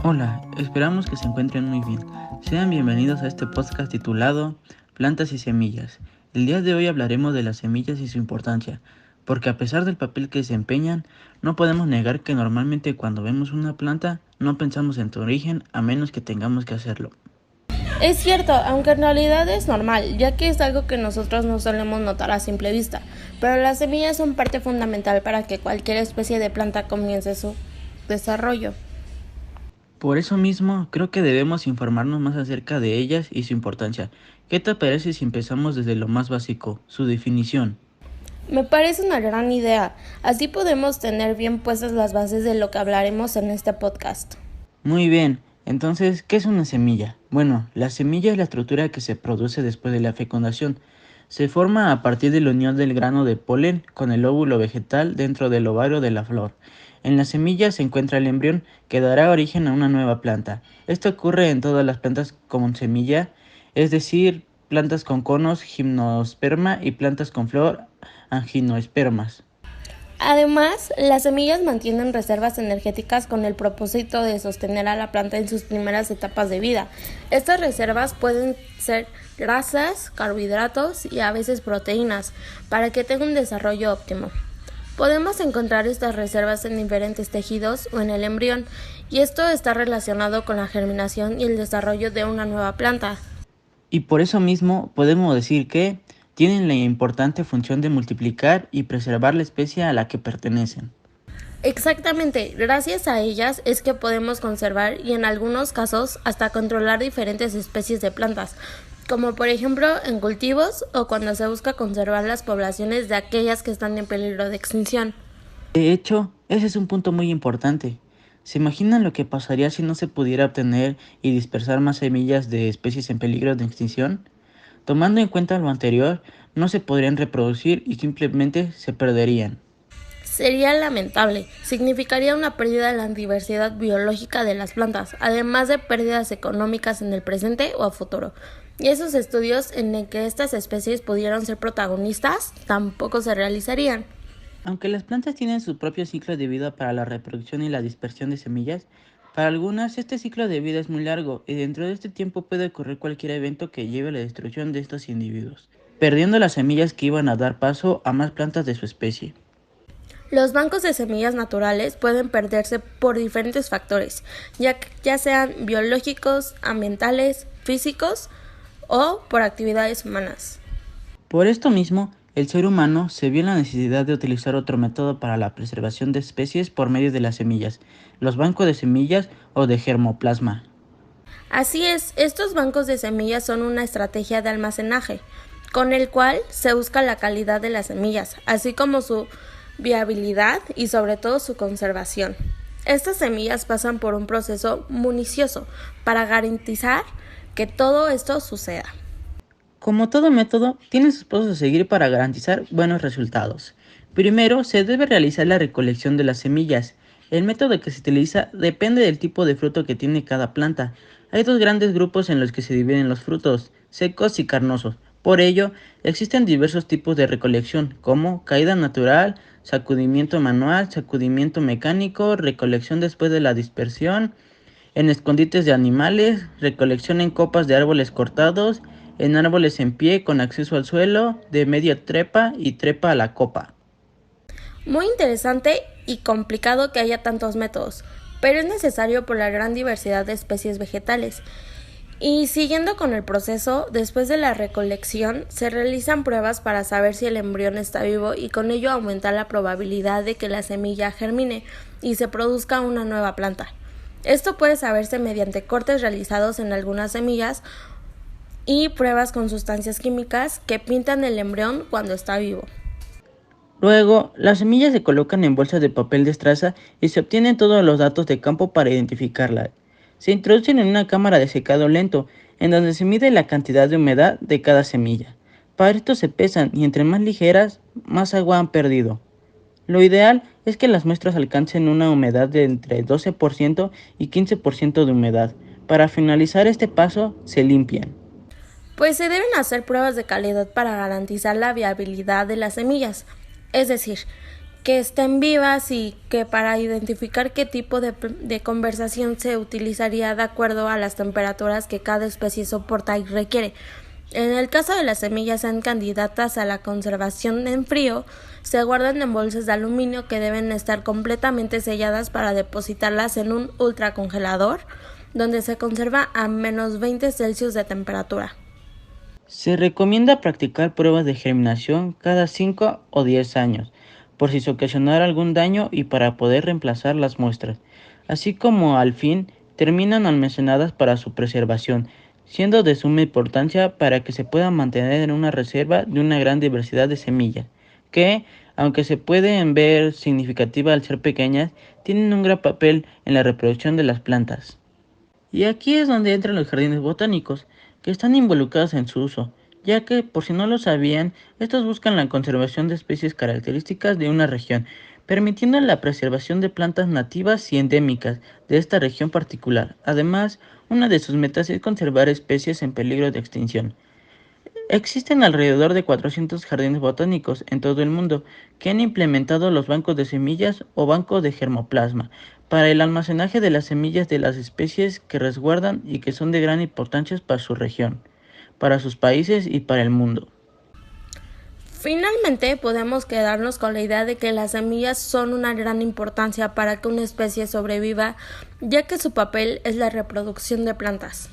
Hola, esperamos que se encuentren muy bien. Sean bienvenidos a este podcast titulado Plantas y Semillas. El día de hoy hablaremos de las semillas y su importancia, porque a pesar del papel que desempeñan, no podemos negar que normalmente cuando vemos una planta no pensamos en su origen a menos que tengamos que hacerlo. Es cierto, aunque en realidad es normal, ya que es algo que nosotros no solemos notar a simple vista, pero las semillas son parte fundamental para que cualquier especie de planta comience su desarrollo. Por eso mismo, creo que debemos informarnos más acerca de ellas y su importancia. ¿Qué te parece si empezamos desde lo más básico, su definición? Me parece una gran idea, así podemos tener bien puestas las bases de lo que hablaremos en este podcast. Muy bien, entonces, ¿qué es una semilla? Bueno, la semilla es la estructura que se produce después de la fecundación. Se forma a partir de la unión del grano de polen con el óvulo vegetal dentro del ovario de la flor. En la semilla se encuentra el embrión que dará origen a una nueva planta. Esto ocurre en todas las plantas con semilla, es decir, plantas con conos, gimnosperma y plantas con flor, angiospermas. Además, las semillas mantienen reservas energéticas con el propósito de sostener a la planta en sus primeras etapas de vida. Estas reservas pueden ser grasas, carbohidratos y a veces proteínas, para que tenga un desarrollo óptimo. Podemos encontrar estas reservas en diferentes tejidos o en el embrión, y esto está relacionado con la germinación y el desarrollo de una nueva planta. Y por eso mismo podemos decir que tienen la importante función de multiplicar y preservar la especie a la que pertenecen. Exactamente, gracias a ellas es que podemos conservar y en algunos casos hasta controlar diferentes especies de plantas, como por ejemplo en cultivos o cuando se busca conservar las poblaciones de aquellas que están en peligro de extinción. De hecho, ese es un punto muy importante. ¿Se imaginan lo que pasaría si no se pudiera obtener y dispersar más semillas de especies en peligro de extinción? Tomando en cuenta lo anterior, no se podrían reproducir y simplemente se perderían. Sería lamentable, significaría una pérdida de la diversidad biológica de las plantas, además de pérdidas económicas en el presente o a futuro. Y esos estudios en el que estas especies pudieron ser protagonistas tampoco se realizarían. Aunque las plantas tienen su propio ciclo de vida para la reproducción y la dispersión de semillas, para algunas este ciclo de vida es muy largo y dentro de este tiempo puede ocurrir cualquier evento que lleve a la destrucción de estos individuos, perdiendo las semillas que iban a dar paso a más plantas de su especie. Los bancos de semillas naturales pueden perderse por diferentes factores, ya sean biológicos, ambientales, físicos o por actividades humanas. Por esto mismo, el ser humano se vio en la necesidad de utilizar otro método para la preservación de especies por medio de las semillas, los bancos de semillas o de germoplasma. Así es, estos bancos de semillas son una estrategia de almacenaje, con el cual se busca la calidad de las semillas, así como su viabilidad y sobre todo su conservación. Estas semillas pasan por un proceso minucioso para garantizar que todo esto suceda. Como todo método, tiene sus pasos a seguir para garantizar buenos resultados. Primero, se debe realizar la recolección de las semillas. El método que se utiliza depende del tipo de fruto que tiene cada planta. Hay dos grandes grupos en los que se dividen los frutos, secos y carnosos. Por ello, existen diversos tipos de recolección, como caída natural, sacudimiento manual, sacudimiento mecánico, recolección después de la dispersión, en escondites de animales, recolección en copas de árboles cortados, en árboles en pie con acceso al suelo, de media trepa y trepa a la copa. Muy interesante y complicado que haya tantos métodos, pero es necesario por la gran diversidad de especies vegetales. Y siguiendo con el proceso, después de la recolección, se realizan pruebas para saber si el embrión está vivo y con ello aumentar la probabilidad de que la semilla germine y se produzca una nueva planta. Esto puede saberse mediante cortes realizados en algunas semillas y pruebas con sustancias químicas que pintan el embrión cuando está vivo. Luego, las semillas se colocan en bolsas de papel de estraza y se obtienen todos los datos de campo para identificarla. Se introducen en una cámara de secado lento, en donde se mide la cantidad de humedad de cada semilla. Para esto se pesan y entre más ligeras, más agua han perdido. Lo ideal es que las muestras alcancen una humedad de entre 12% y 15% de humedad. Para finalizar este paso, se limpian. Pues se deben hacer pruebas de calidad para garantizar la viabilidad de las semillas. Es decir, que estén vivas y que para identificar qué tipo de conversación se utilizaría de acuerdo a las temperaturas que cada especie soporta y requiere. En el caso de las semillas sean candidatas a la conservación en frío, se guardan en bolsas de aluminio que deben estar completamente selladas para depositarlas en un ultracongelador, donde se conserva a menos 20 Celsius de temperatura. Se recomienda practicar pruebas de germinación cada 5 o 10 años, por si se ocasionara algún daño y para poder reemplazar las muestras, así como al fin terminan almacenadas para su preservación, siendo de suma importancia para que se pueda mantener en una reserva de una gran diversidad de semillas, que, aunque se pueden ver significativas al ser pequeñas, tienen un gran papel en la reproducción de las plantas. Y aquí es donde entran los jardines botánicos, que están involucrados en su uso, ya que, por si no lo sabían, estos buscan la conservación de especies características de una región, permitiendo la preservación de plantas nativas y endémicas de esta región particular. Además, una de sus metas es conservar especies en peligro de extinción. Existen alrededor de 400 jardines botánicos en todo el mundo que han implementado los bancos de semillas o bancos de germoplasma para el almacenaje de las semillas de las especies que resguardan y que son de gran importancia para su región, para sus países y para el mundo. Finalmente, podemos quedarnos con la idea de que las semillas son una gran importancia para que una especie sobreviva, ya que su papel es la reproducción de plantas.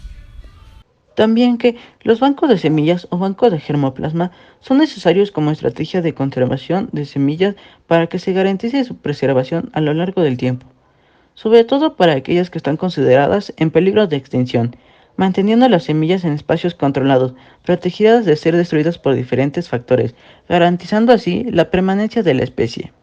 También que los bancos de semillas o bancos de germoplasma son necesarios como estrategia de conservación de semillas para que se garantice su preservación a lo largo del tiempo, sobre todo para aquellas que están consideradas en peligro de extinción, manteniendo las semillas en espacios controlados, protegidas de ser destruidas por diferentes factores, garantizando así la permanencia de la especie.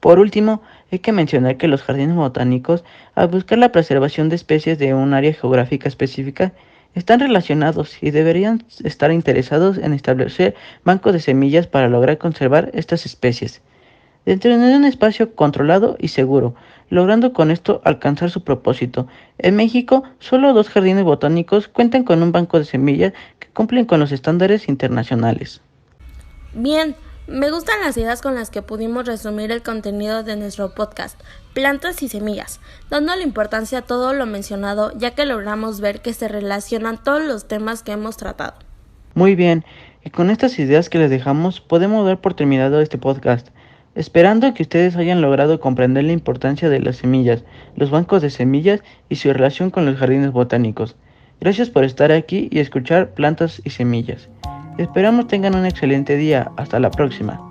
Por último, hay que mencionar que los jardines botánicos, al buscar la preservación de especies de un área geográfica específica, están relacionados y deberían estar interesados en establecer bancos de semillas para lograr conservar estas especies dentro de un espacio controlado y seguro, logrando con esto alcanzar su propósito. En México, solo 2 jardines botánicos cuentan con un banco de semillas que cumplen con los estándares internacionales. Bien, me gustan las ideas con las que pudimos resumir el contenido de nuestro podcast, Plantas y Semillas, dando la importancia a todo lo mencionado, ya que logramos ver que se relacionan todos los temas que hemos tratado. Muy bien, y con estas ideas que les dejamos, podemos dar por terminado este podcast, esperando que ustedes hayan logrado comprender la importancia de las semillas, los bancos de semillas y su relación con los jardines botánicos. Gracias por estar aquí y escuchar Plantas y Semillas. Esperamos tengan un excelente día. Hasta la próxima.